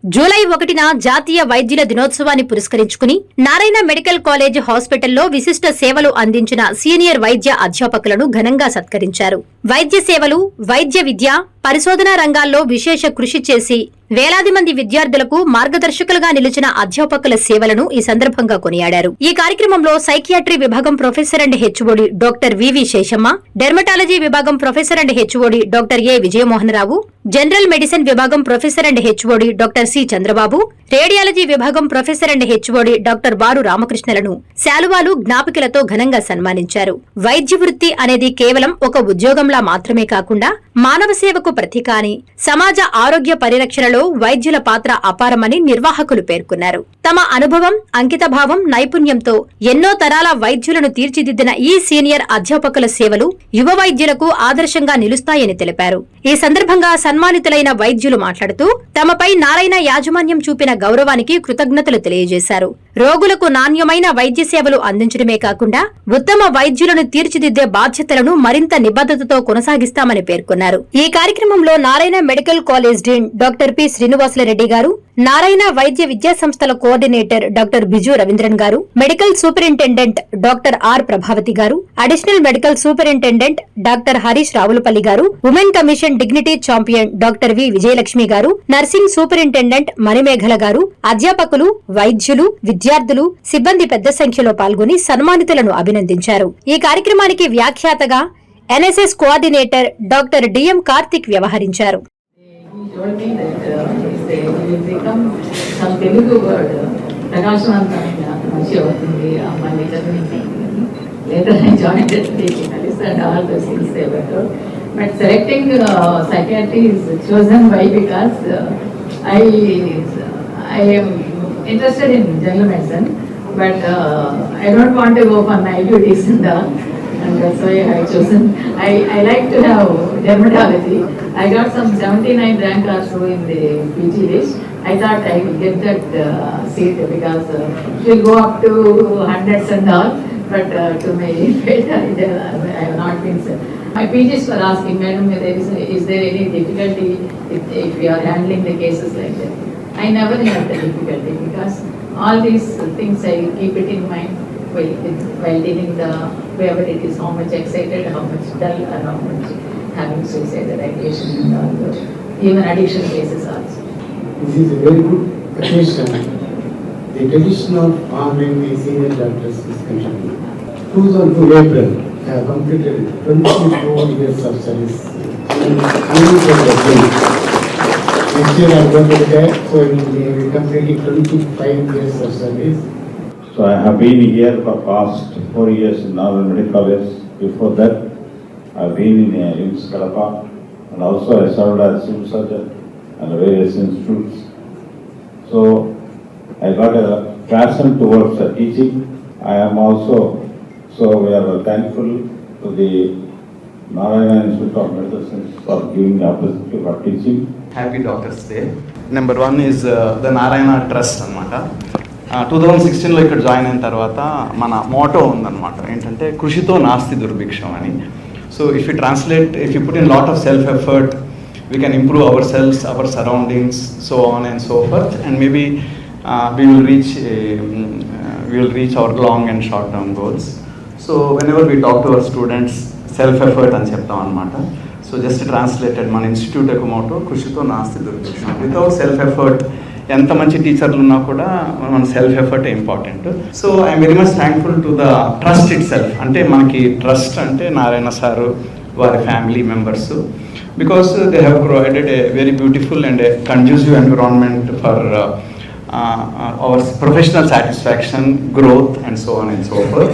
July 1న జాతీయ వైద్యుల దినోత్సవాన్ని పురస్కరించుకుని నారాయణ మెడికల్ కాలేజ్ హాస్పిటల్లో విశిష్ట సేవలు అందించిన సీనియర్ వైద్య అధ్యాపకులను ఘనంగా సత్కరించారు. వైద్య సేవలు, వైద్య విద్య, పరిశోధనా రంగాల్లో విశేష కృషి చేసి వేలాది మంది విద్యార్థులకు మార్గదర్శకులుగా నిలిచిన అధ్యాపకుల సేవలను ఈ సందర్భంగా కొనియాడారు. ఈ కార్యక్రమంలో సైకియాట్రీ విభాగం professor and HOD doctor V V Seshamma, dermatology విభాగం professor and HOD doctor A Vijayamohanarao, general medicine విభాగం professor and HOD doctor C Chandrababu, radiology విభాగం professor and HOD doctor Baru రామకృష్ణలను శాలువాలు, జ్ఞాపికలతో ఘనంగా సన్మానించారు. వైద్య వృత్తి అనేది కేవలం ఒక ఉద్యోగంలా మాత్రమే కాకుండా మానవ సేవకు ప్రతీక అని, సమాజ ఆరోగ్య పరిరక్షణలో వైద్యుల పాత్ర అపారమని నిర్వాహకులు పేర్కొన్నారు. తమ అనుభవం, అంకితభావం, నైపుణ్యంతో ఎన్నో తరాల వైద్యులను తీర్చిదిద్దిన ఈ సీనియర్ అధ్యాపకుల సేవలు యువ వైద్యులకు ఆదర్శంగా నిలుస్తాయని తెలిపారు. ఈ సందర్భంగా సన్మానితులైన వైద్యులు మాట్లాడుతూ తమపై నారాయణ యాజమాన్యం చూపిన గౌరవానికి కృతజ్ఞతలు తెలియజేశారు. రోగులకు నాణ్యమైన వైద్య సేవలు అందించడమే కాకుండా ఉత్తమ వైద్యులను తీర్చిదిద్దే బాధ్యతలను మరింత నిబద్ధతతో కొనసాగిస్తామని పేర్కొన్నారు. ఈ కార్యక్రమంలో Narayana medical college dean doctor P Srinivasulu Reddy గారు, నారాయణ వైద్య విద్యా సంస్థల కోఆర్డినేటర్ డాక్టర్ బిజు రవీంద్రన్ గారు, medical superintendent doctor R Prabhavathi గారు, additional medical superintendent doctor Harish Ravulapalli గారు, women commission dignity champion doctor V Vijayalakshmi గారు, నర్సింగ్ సూపరింటెండెంట్ మణిమేఘల గారు, అధ్యాపకులు, వైద్యులు, విద్యార్థులు, సిబ్బంది పెద్ద సంఖ్యలో పాల్గొని సన్మానితులను అభినందించారు. ఈ కార్యక్రమానికి వ్యాఖ్యాతగా NSS coordinator doctor DM Karthik వ్యవహరించారు. But selecting psychiatry is chosen why? Because I am interested in general medicine, but I don't want to go for night duties and that's why I have chosen. I like to have dermatology. I got some 79 rank or so in the PG list. I thought I will get that seat because it will go up to hundreds and all, but to my fate I have not been set. My PGs were asking, madam, is there any difficulty if we are handling the cases like that? I never had the difficulty because all these things I keep it in mind while dealing the whoever it is, how much excited, how much dull, or how much having suicidal ideation and all those, even addiction cases also. This is a very good occasion. The tradition of honoring the senior doctors is continuing. 2002 April, I have completed 24 years of service. Next year I am going to retire, so I will be completing 25 years of service. So I have been here for past 4 years in Naral Medical College. Before that, I have been in IMS Kadapa, and also I served as civil surgeon and various institutes. So I got a passion towards teaching. I am also, so we are thankful to the Narayana Institute of Medicine for giving the opportunity for teaching. Happy Doctors Day. Number one is the Narayana Trust అన్నమాట. 2016లో ఇక్కడ join అయిన తర్వాత మన Moto ఉందన్నమాట, ఏంటంటే కృషితో నాస్తి దుర్భిక్షం అని. So if you translate, if you put in lot of self effort, we can improve ourselves, our surroundings, so on and so forth, and maybe we will reach our long and short term goals. So whenever we talk to our students, self effort అని చెప్తాం అన్నమాట. So just translated మన institute యొక్క Moto కృషితో నాస్తి దుర్భిక్షం. Without self effort, ఎంత మంచి టీచర్లు ఉన్నా కూడా మన self effort important. So I'm very much thankful to the trust it self. అంటే మనకి ట్రస్ట్ అంటే నారాయణ సారు, వారి family members, because they have provided a very beautiful and a conducive environment for our professional satisfaction, growth and so on and so forth.